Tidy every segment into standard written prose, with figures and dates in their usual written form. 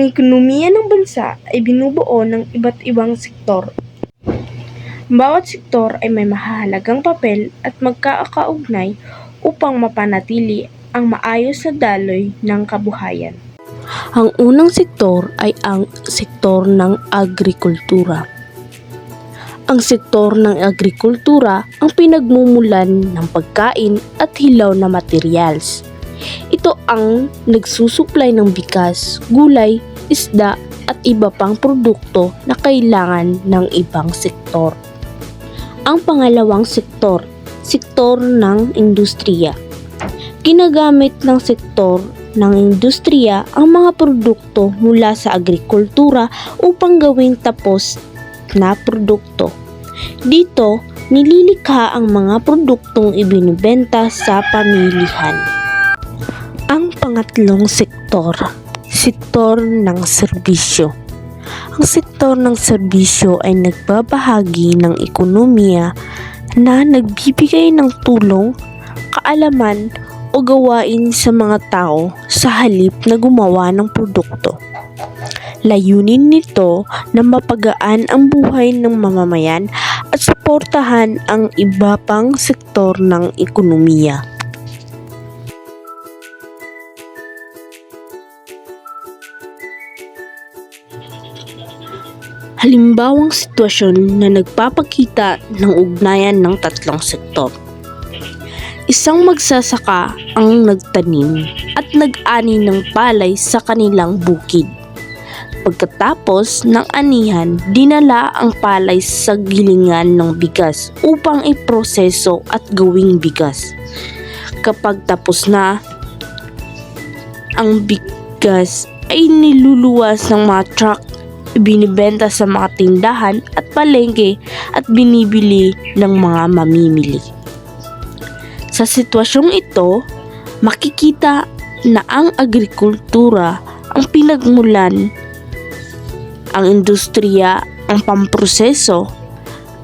ekonomiya ng bansa ay binubuo ng iba't ibang sektor. Bawat sektor ay may mahahalagang papel at magkakaugnay upang mapanatili ang maayos na daloy ng kabuhayan. Ang unang sektor ay ang sektor ng agrikultura. Ang sektor ng agrikultura ang pinagmumulan ng pagkain at hilaw na materials. Ito ang nagsusuplay ng bigas, gulay, isda at iba pang produkto na kailangan ng ibang sektor. Ang pangalawang sektor, sektor ng industriya. Ginagamit ng sektor ng industriya ang mga produkto mula sa agrikultura upang gawing tapos na produkto. Dito, nililikha ang mga produktong ibinibenta sa pamilihan. Ang pangatlong sektor, sektor ng serbisyo. Ang sektor ng serbisyo ay nagbabahagi ng ekonomiya na nagbibigay ng tulong, kaalaman o gawain sa mga tao sa halip na gumawa ng produkto. Layunin nito na mapagaan ang buhay ng mamamayan at suportahan ang iba pang sektor ng ekonomiya. Halimbawang sitwasyon na nagpapakita ng ugnayan ng tatlong sektor. Isang magsasaka ang nagtanim at nag-ani ng palay sa kanilang bukid. Pagkatapos ng anihan, dinala ang palay sa gilingan ng bigas upang iproseso at gawing bigas. Kapag tapos na, ang bigas ay niluluwas ng mga truck, binibenta sa mga tindahan at palengke at binibili ng mga mamimili. Sa sitwasyong ito, makikita na ang agrikultura ang pinagmulan, ang industriya ang pamproseso,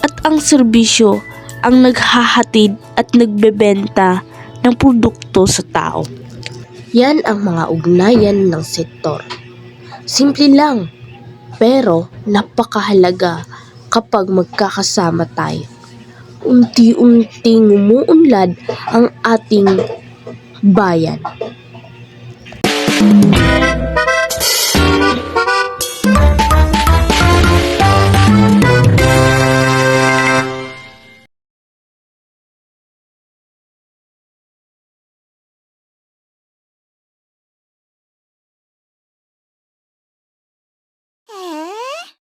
at ang serbisyo ang naghahatid at nagbebenta ng produkto sa tao. Yan ang mga ugnayan ng sektor. Simple lang, pero napakahalaga kapag magkakasama tayo. Unti-unting umuunlad ang ating bayan.